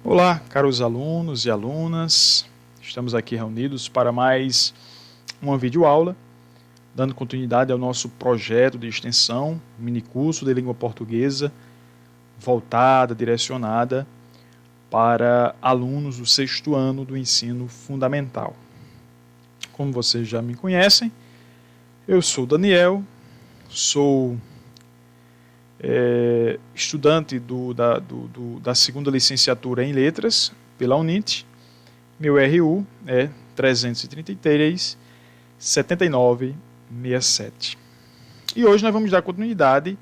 Olá, caros alunos e alunas, estamos aqui reunidos para mais uma videoaula, dando continuidade ao nosso projeto de extensão, minicurso de língua portuguesa, voltada, direcionada para alunos do sexto ano do ensino fundamental. Como vocês já me conhecem, eu sou Daniel, sou estudante da segunda licenciatura em Letras pela UNIT. Meu RU é 333 79 67. E hoje nós vamos dar continuidade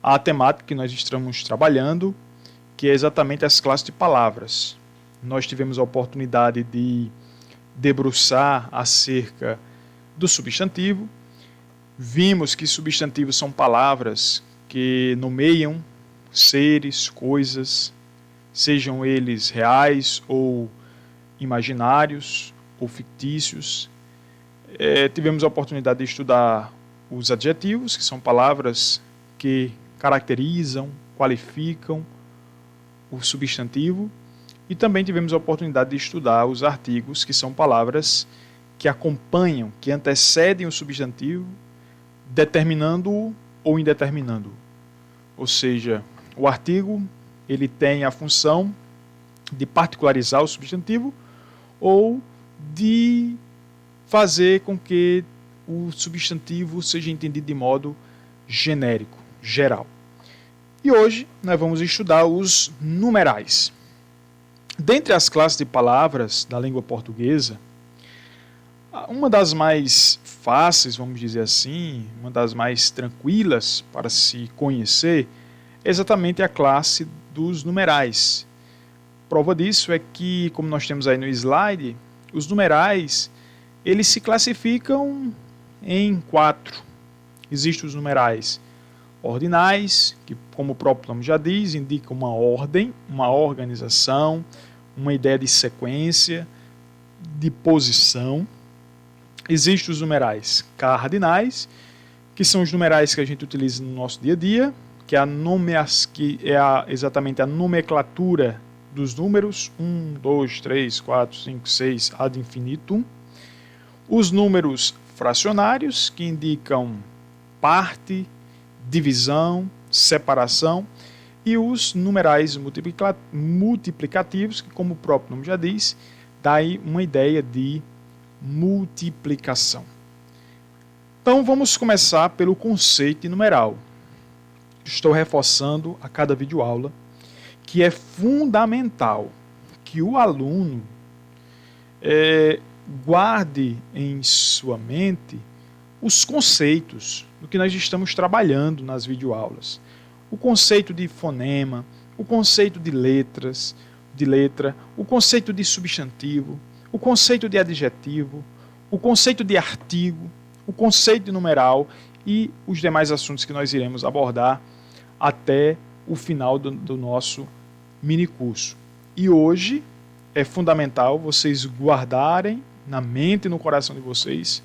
à temática que nós estamos trabalhando, que é exatamente as classes de palavras. Nós tivemos a oportunidade de debruçar acerca do substantivo. Vimos que substantivos são palavras que nomeiam seres, coisas, sejam eles reais ou imaginários ou fictícios. Tivemos a oportunidade de estudar os adjetivos, que são palavras que caracterizam, qualificam o substantivo, e também tivemos a oportunidade de estudar os artigos, que são palavras que acompanham, que antecedem o substantivo, determinando-o ou indeterminando-o. Ou seja, o artigo ele tem a função de particularizar o substantivo ou de fazer com que o substantivo seja entendido de modo genérico, geral. E hoje nós vamos estudar os numerais. Dentre as classes de palavras da língua portuguesa, uma das mais fáceis, vamos dizer assim, uma das mais tranquilas para se conhecer, é exatamente a classe dos numerais. Prova disso é que, como nós temos aí no slide, os numerais, eles se classificam em 4. Existem os numerais ordinais, que, como o próprio nome já diz, indicam uma ordem, uma organização, uma ideia de sequência, de posição. Existem os numerais cardinais, que são os numerais que a gente utiliza no nosso dia a dia, que é exatamente a nomenclatura dos números 1, 2, 3, 4, 5, 6, ad infinitum. Os números fracionários, que indicam parte, divisão, separação. E os numerais multiplicativos, que, como o próprio nome já diz, dá aí uma ideia de multiplicação. Então vamos começar pelo conceito de numeral. Estou reforçando a cada videoaula que é fundamental que o aluno guarde em sua mente os conceitos do que nós estamos trabalhando nas videoaulas. O conceito de fonema, o conceito de letra, o conceito de substantivo, o conceito de adjetivo, o conceito de artigo, o conceito de numeral e os demais assuntos que nós iremos abordar até o final do nosso minicurso. E hoje é fundamental vocês guardarem na mente e no coração de vocês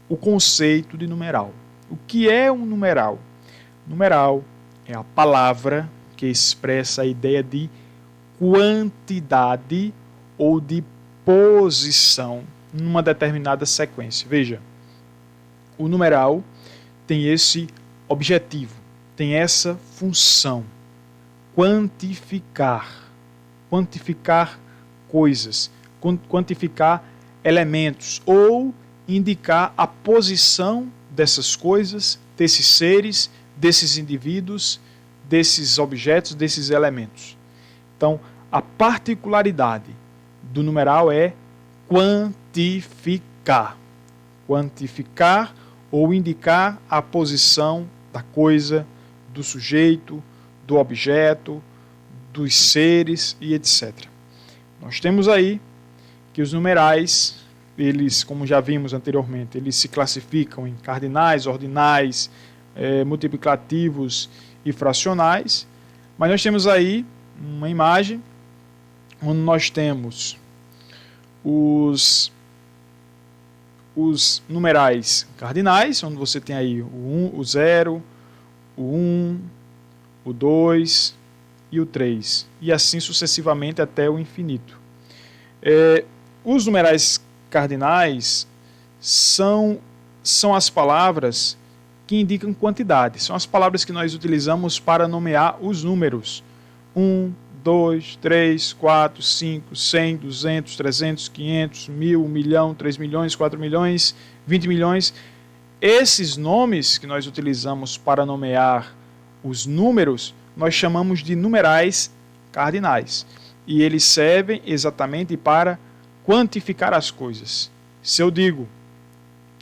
o conceito de numeral. O que é um numeral? Numeral é a palavra que expressa a ideia de quantidade ou de posição numa determinada sequência. Veja, o numeral tem esse objetivo, tem essa função: quantificar coisas, quantificar elementos ou indicar a posição dessas coisas, desses seres, desses indivíduos, desses objetos, desses elementos. Então, a particularidade do numeral é quantificar. Quantificar ou indicar a posição da coisa, do sujeito, do objeto, dos seres e etc. Nós temos aí que os numerais, eles, como já vimos anteriormente, eles se classificam em cardinais, ordinais, multiplicativos e fracionais, mas nós temos aí uma imagem onde nós temos os numerais cardinais, onde você tem aí o 0, o 1, o 2, e o 3, e assim sucessivamente até o infinito. Os numerais cardinais são as palavras que indicam quantidade, são as palavras que nós utilizamos para nomear os números. 1, 2, 3, 4, 5, 100, 200, 300, 500, 1000, 1 milhão, 3 milhões, 4 milhões, 20 milhões. Esses nomes que nós utilizamos para nomear os números, nós chamamos de numerais cardinais. E eles servem exatamente para quantificar as coisas. Se eu digo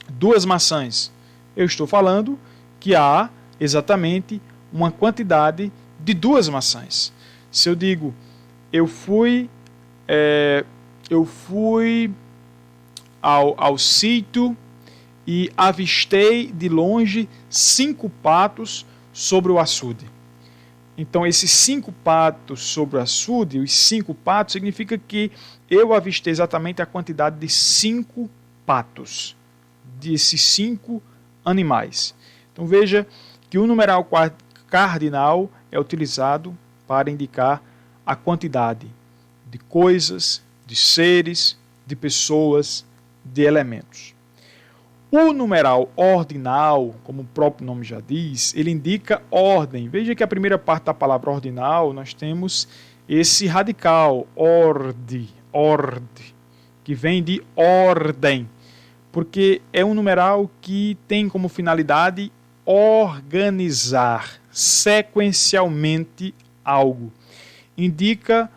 2 maçãs, eu estou falando que há exatamente uma quantidade de 2 maçãs. Se eu digo, eu fui ao sítio e avistei de longe 5 patos sobre o açude. Então, esses 5 patos sobre o açude, os 5 patos, significa que eu avistei exatamente a quantidade de 5 patos, desses 5 animais. Então, veja que o numeral cardinal é utilizado para indicar a quantidade de coisas, de seres, de pessoas, de elementos. O numeral ordinal, como o próprio nome já diz, ele indica ordem. Veja que a primeira parte da palavra ordinal, nós temos esse radical, orde, que vem de ordem, porque é um numeral que tem como finalidade organizar sequencialmente algo. Indica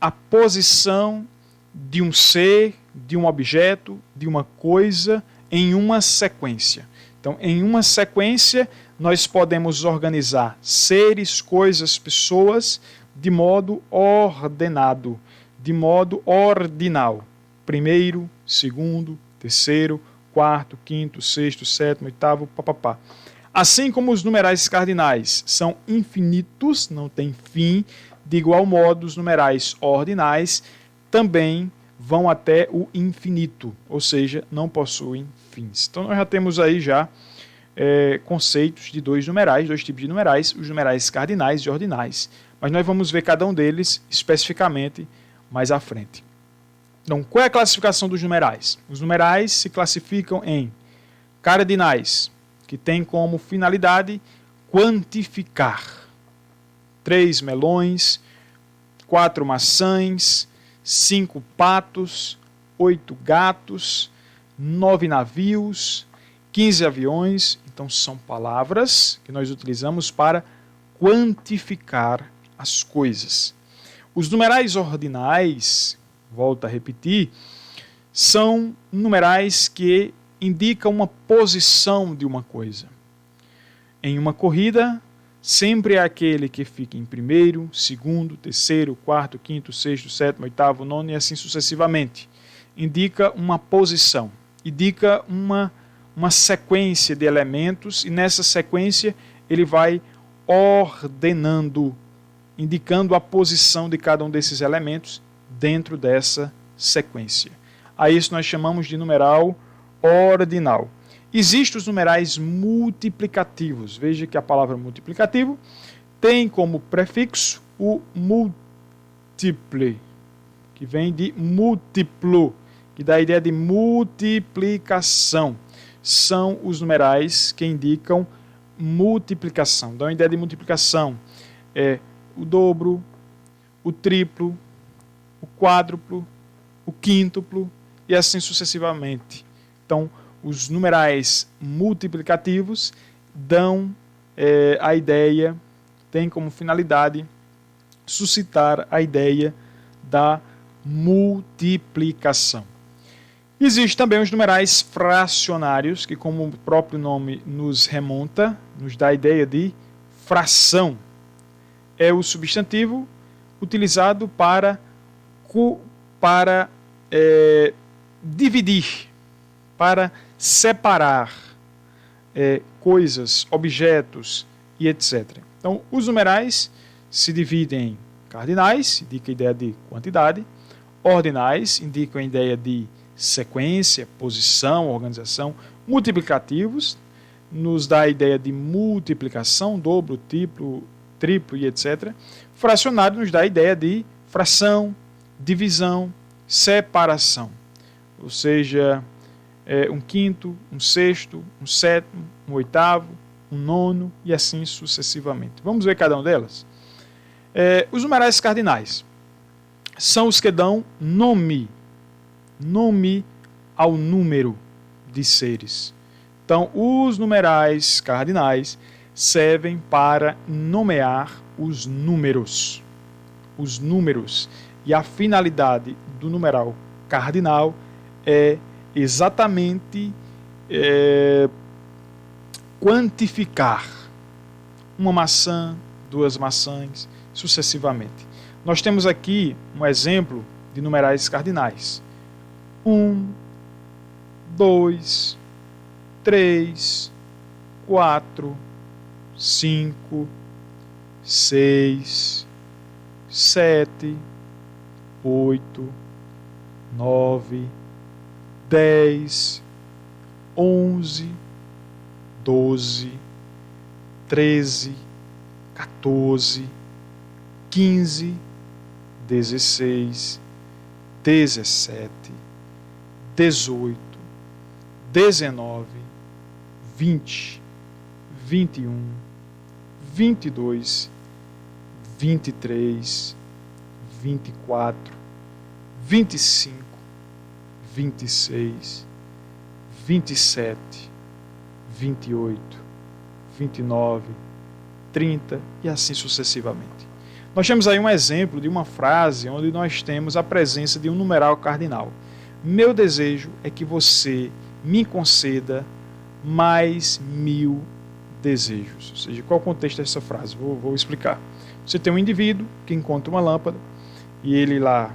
a posição de um ser, de um objeto, de uma coisa em uma sequência. Então, em uma sequência, nós podemos organizar seres, coisas, pessoas de modo ordenado, de modo ordinal. Primeiro, segundo, terceiro, quarto, quinto, sexto, sétimo, oitavo, papapá. Assim como os numerais cardinais são infinitos, não tem fim, de igual modo os numerais ordinais também vão até o infinito, ou seja, não possuem fins. Então nós já temos aí conceitos de dois tipos de numerais, os numerais cardinais e ordinais. Mas nós vamos ver cada um deles especificamente mais à frente. Então, qual é a classificação dos numerais? Os numerais se classificam em cardinais, que tem como finalidade quantificar. 3 melões, 4 maçãs, 5 patos, 8 gatos, 9 navios, 15 aviões. Então, são palavras que nós utilizamos para quantificar as coisas. Os numerais ordinais, volto a repetir, são numerais que indicam uma posição de uma coisa. Em uma corrida, sempre é aquele que fica em primeiro, segundo, terceiro, quarto, quinto, sexto, sétimo, oitavo, nono e assim sucessivamente. Indica uma posição, indica uma sequência de elementos e nessa sequência ele vai ordenando, indicando a posição de cada um desses elementos dentro dessa sequência. A isso nós chamamos de numeral ordinal. Existem os numerais multiplicativos. Veja que a palavra multiplicativo tem como prefixo o múltiple, que vem de múltiplo, que dá a ideia de multiplicação. São os numerais que indicam multiplicação. Dão a ideia de multiplicação. O dobro, o triplo, o quádruplo, o quíntuplo e assim sucessivamente. Então, os numerais multiplicativos dão a ideia, tem como finalidade suscitar a ideia da multiplicação. Existem também os numerais fracionários, que como o próprio nome nos remonta, nos dá a ideia de fração. É o substantivo utilizado para dividir, para separar coisas, objetos e etc. Então, os numerais se dividem em cardinais, indica a ideia de quantidade, ordinais, indicam a ideia de sequência, posição, organização, multiplicativos, nos dá a ideia de multiplicação, dobro, triplo, triplo e etc. Fracionário nos dá a ideia de fração, divisão, separação. Ou seja, um quinto, um sexto, um sétimo, um oitavo, um nono e assim sucessivamente. Vamos ver cada uma delas? Os numerais cardinais são os que dão nome ao número de seres. Então, os numerais cardinais servem para nomear os números. E a finalidade do numeral cardinal é exatamente quantificar uma maçã, duas maçãs, sucessivamente. Nós temos aqui um exemplo de numerais cardinais. 1, 2, 3, 4, 5, 6, 7, 8, 9, 10, 11, 12, 13, 14, 15, 16, 17, 18, 19, 20, 21, 22, 23, 24, 25, 26, 27, 28, 29, 30 e assim sucessivamente. Nós temos aí um exemplo de uma frase onde nós temos a presença de um numeral cardinal. Meu desejo é que você me conceda mais 1000 desejos. Ou seja, qual é o contexto dessa frase? Vou explicar. Você tem um indivíduo que encontra uma lâmpada e ele lá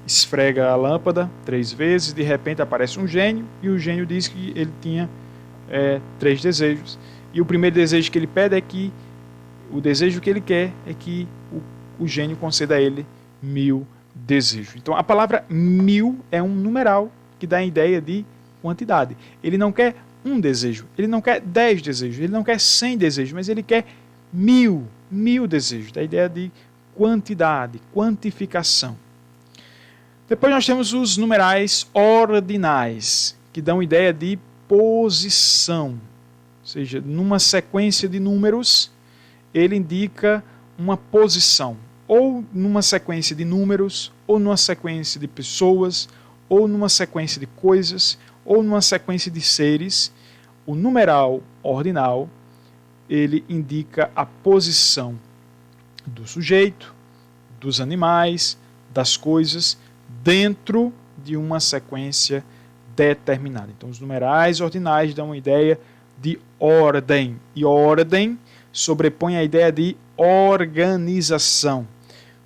esfrega a lâmpada 3 vezes, de repente aparece um gênio e o gênio diz que ele tinha 3 desejos. E o primeiro desejo que ele pede é que o desejo que ele quer é que o gênio conceda a ele 1000 desejos. Então a palavra 1000 é um numeral que dá a ideia de quantidade. Ele não quer um desejo, ele não quer 10 desejos, ele não quer 100 desejos, mas ele quer 1000 desejos, da ideia de quantidade, quantificação. Depois nós temos os numerais ordinais, que dão ideia de posição. Ou seja, numa sequência de números, ele indica uma posição, ou numa sequência de números, ou numa sequência de pessoas, ou numa sequência de coisas, ou numa sequência de seres. O numeral ordinal, ele indica a posição do sujeito, dos animais, das coisas, dentro de uma sequência determinada. Então, os numerais ordinais dão uma ideia de ordem, e ordem sobrepõe a ideia de organização.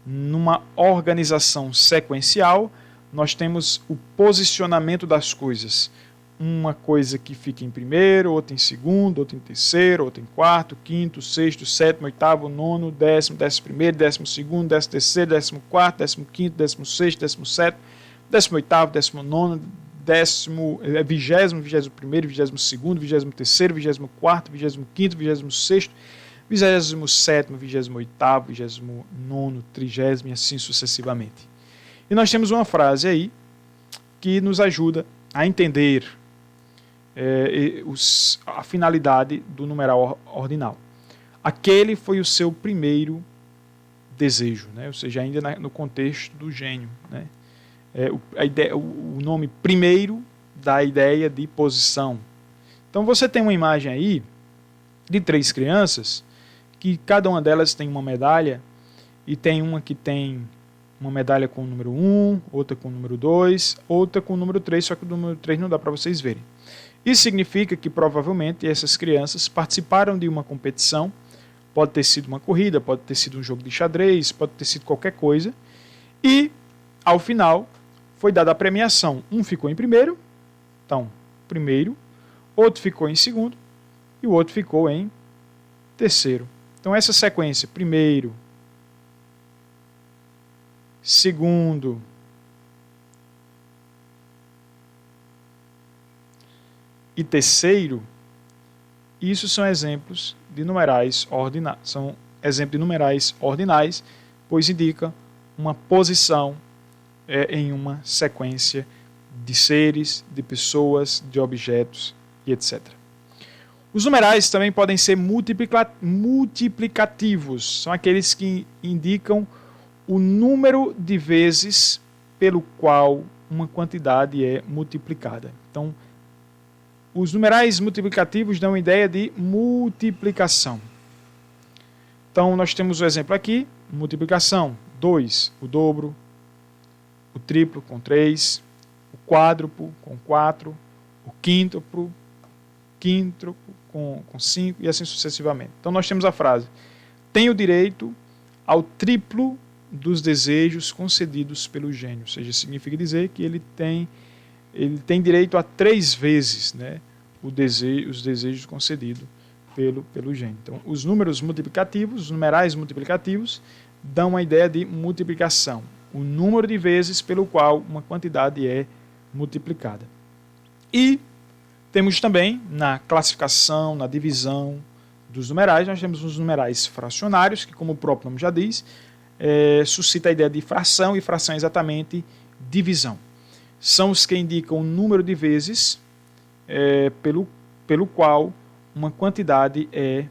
Numa organização sequencial, nós temos o posicionamento das coisas. Uma coisa que fica em primeiro, outra em segundo, outra em terceiro, outra em quarto, quinto, sexto, sétimo, oitavo, nono, 10º, 11º, 12º, 13º, 14º, 15º, 16º, 17º, 18º, 19º, 20º, 21º, 22º, 23º, 24º, 25º, 26º, 27º, 28º, 29º, 30º e assim sucessivamente. E nós temos uma frase aí que nos ajuda a entender a finalidade do numeral ordinal. Aquele foi o seu primeiro desejo, né? Ou seja, ainda no contexto do gênio, né? O nome primeiro dá a ideia de posição. Então você tem uma imagem aí de 3 crianças que cada uma delas tem uma medalha, e tem uma que tem uma medalha com o número 1, outra com o número 2, outra com o número 3, só que o número 3 não dá para vocês verem. Isso significa que provavelmente essas crianças participaram de uma competição, pode ter sido uma corrida, pode ter sido um jogo de xadrez, pode ter sido qualquer coisa, e ao final foi dada a premiação. Um ficou em primeiro, então, primeiro, outro ficou em segundo e o outro ficou em terceiro. Então essa sequência, primeiro, segundo, e terceiro, isso são exemplos de numerais ordinais, são exemplo de numerais ordinais, pois indica uma posição em uma sequência de seres, de pessoas, de objetos e etc. Os numerais também podem ser multiplicativos, são aqueles que indicam o número de vezes pelo qual uma quantidade é multiplicada. Então, os numerais multiplicativos dão a ideia de multiplicação. Então, nós temos o exemplo aqui, multiplicação, 2, o dobro, o triplo com 3, o quádruplo com 4, o quíntuplo com 5 e assim sucessivamente. Então, nós temos a frase, tenho direito ao triplo dos desejos concedidos pelo gênio. Ou seja, significa dizer que ele tem direito a 3 vezes, né, os desejos concedidos pelo gênio. Então, os números multiplicativos, os numerais multiplicativos, dão a ideia de multiplicação, o número de vezes pelo qual uma quantidade é multiplicada. E temos também, na classificação, na divisão dos numerais, nós temos os numerais fracionários, que, como o próprio nome já diz, suscita a ideia de fração, e fração é exatamente divisão. São os que indicam o número de vezes pelo qual uma quantidade é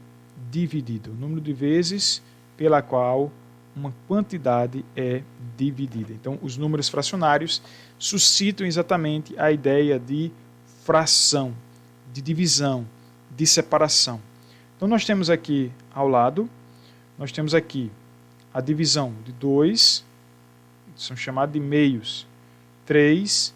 dividida. O número de vezes pela qual uma quantidade é dividida. Então, os números fracionários suscitam exatamente a ideia de fração, de divisão, de separação. Então, nós temos aqui ao lado, nós temos aqui a divisão de 2, são chamados de meios, 3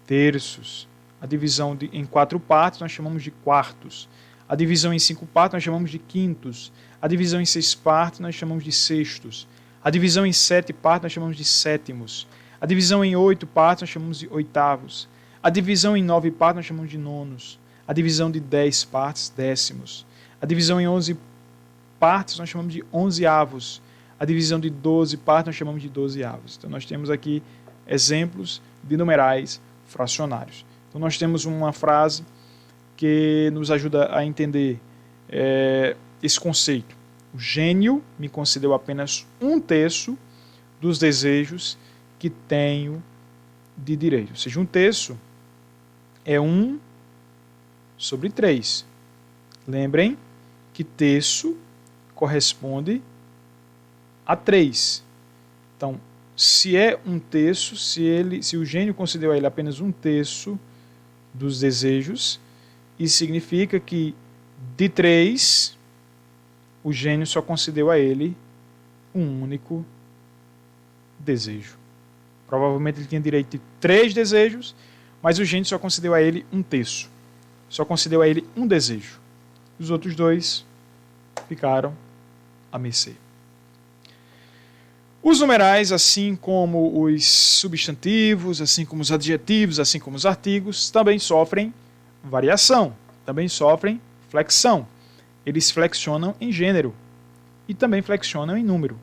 terços. A divisão em 4 partes nós chamamos de quartos. A divisão em 5 partes nós chamamos de quintos. A divisão em 6 partes nós chamamos de sextos. A divisão em 7 partes nós chamamos de sétimos. A divisão em 8 partes nós chamamos de oitavos. A divisão em 9 partes nós chamamos de nonos. A divisão de 10 partes, décimos. A divisão em 11 partes nós chamamos de onzeavos. A divisão de 12 partes nós chamamos de dozeavos. Então nós temos aqui exemplos de numerais fracionários. Então nós temos uma frase que nos ajuda a entender esse conceito. O gênio me concedeu apenas 1/3 dos desejos que tenho de direito. Ou seja, 1/3 é 1/3. Lembrem que terço corresponde a 3. Então, se é 1/3, se o gênio concedeu a ele apenas 1/3 dos desejos, isso significa que de 3, o gênio só concedeu a ele um único desejo. Provavelmente ele tinha direito de 3 desejos, mas o gênio só concedeu a ele 1/3. Só concedeu a ele um desejo. Os outros 2 ficaram à mercê. Os numerais, assim como os substantivos, assim como os adjetivos, assim como os artigos, também sofrem variação, também sofrem flexão. Eles flexionam em gênero e também flexionam em número.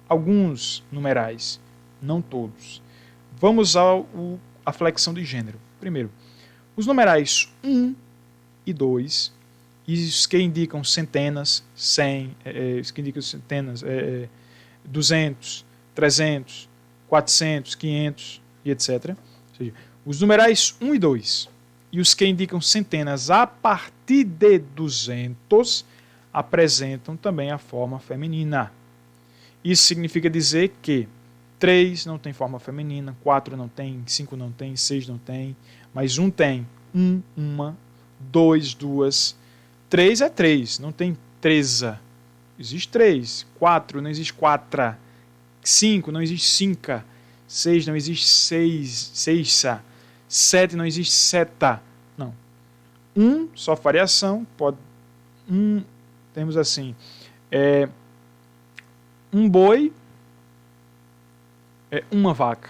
Alguns numerais, não todos. Vamos à flexão de gênero. Primeiro, os numerais 1 e 2, os que indicam centenas, 100, os que indicam centenas, 200, 300, 400, 500 e etc. Ou seja, os numerais 1 e 2 e os que indicam centenas a partir de 200 apresentam também a forma feminina. Isso significa dizer que 3 não tem forma feminina, 4 não tem, 5 não tem, 6 não tem, mas 1 tem. 1, uma, 2, duas, 3 é 3, não tem 13. Existe 3. 4, não existe 4. 5, não existe 5. 6, não existe 6. 7, não existe 7. Não. 1, só variação. Temos assim, um boi é uma vaca.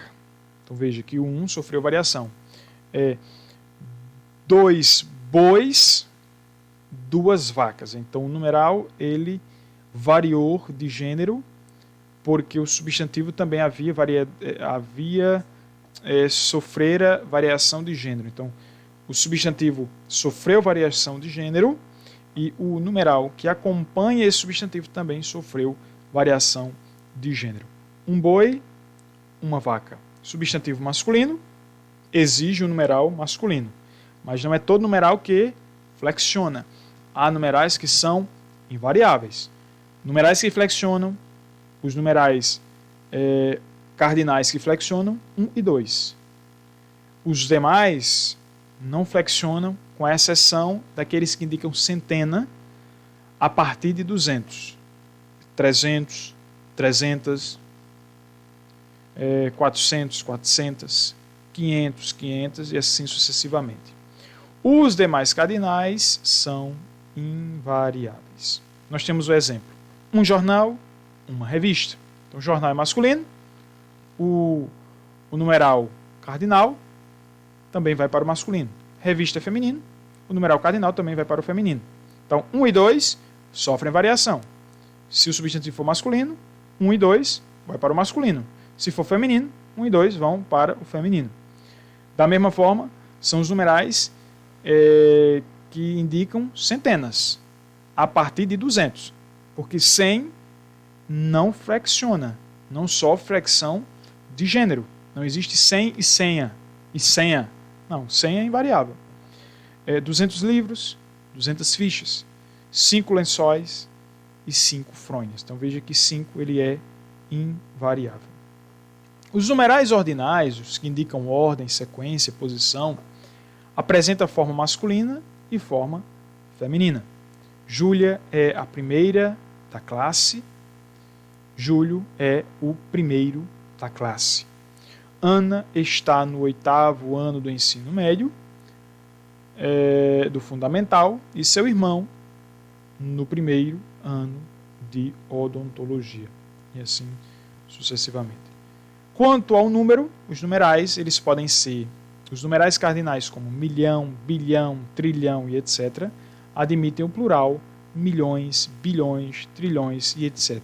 Então veja que o 1 sofreu variação. 2 bois, 2 vacas. Então o numeral ele variou de gênero porque o substantivo também sofrera variação de gênero. Então o substantivo sofreu variação de gênero e o numeral que acompanha esse substantivo também sofreu variação de gênero. Um boi, uma vaca. Substantivo masculino exige um numeral masculino, mas não é todo numeral que flexiona. Há numerais que são invariáveis. Numerais que flexionam, os numerais cardinais que flexionam, 1 e 2. Os demais não flexionam, com exceção daqueles que indicam centena a partir de 200. 300, 300, 400, 400, 500, 500 e assim sucessivamente. Os demais cardinais são invariáveis. Nós temos o exemplo: um jornal, uma revista. Então, jornal é masculino, o numeral cardinal também vai para o masculino. Revista é feminino, o numeral cardinal também vai para o feminino. Então, 1 e 2 sofrem variação. Se o substantivo for masculino, 1 e 2 vai para o masculino. Se for feminino, 1 e 2 vão para o feminino. Da mesma forma, são os numerais que indicam centenas, a partir de 200. Porque 100 não flexiona, não sofre flexão de gênero. Não existe 100 e senha. E senha. Não, senha é invariável. 200 livros, 200 fichas, 5 lençóis e 5 fronhas. Então veja que 5 ele é invariável. Os numerais ordinais, os que indicam ordem, sequência, posição, apresentam forma masculina e forma feminina. Júlia é a primeira da classe, Júlio é o primeiro da classe. Ana está no 8º ano do ensino médio, do fundamental, e seu irmão no 1º ano de odontologia, e assim sucessivamente. Quanto ao número, os numerais eles podem ser os numerais cardinais como milhão, bilhão, trilhão e etc. admitem o plural milhões, bilhões, trilhões e etc.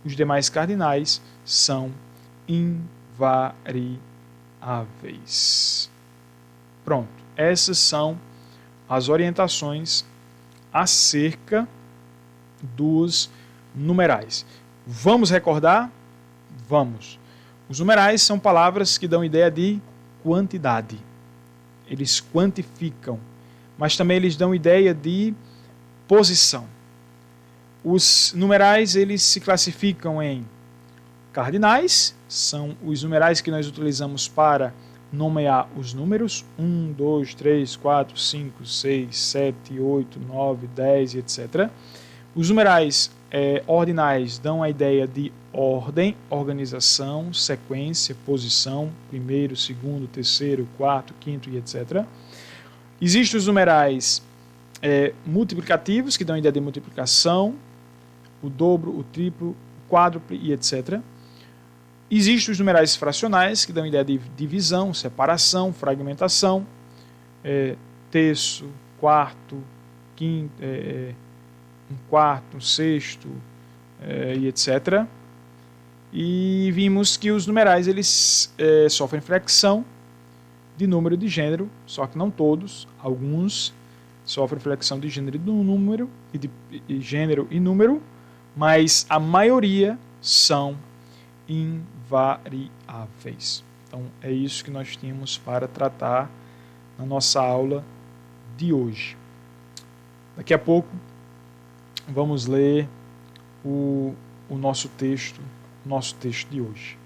Os demais cardinais são invariáveis. Pronto, essas são as orientações acerca dos numerais. Vamos recordar? Vamos. Os numerais são palavras que dão ideia de quantidade. Eles quantificam, mas também eles dão ideia de posição. Os numerais eles se classificam em cardinais, são os numerais que nós utilizamos para nomear os números 1, 2, 3, 4, 5, 6, 7, 8, 9, 10 e etc. Os numerais ordinais dão a ideia de ordem, organização, sequência, posição, primeiro, segundo, terceiro, quarto, quinto e etc. Existem os numerais multiplicativos, que dão a ideia de multiplicação, o dobro, o triplo, o quádruple e etc. Existem os numerais fracionais, que dão a ideia de divisão, separação, fragmentação, terço, quarto, quinto, um quarto, um sexto e etc. E vimos que os numerais eles sofrem flexão de número e de gênero, só que não todos, alguns sofrem flexão de gênero e do número, de gênero e número, mas a maioria são invariáveis. Então é isso que nós tínhamos para tratar na nossa aula de hoje. Daqui a pouco vamos ler o nosso texto de hoje.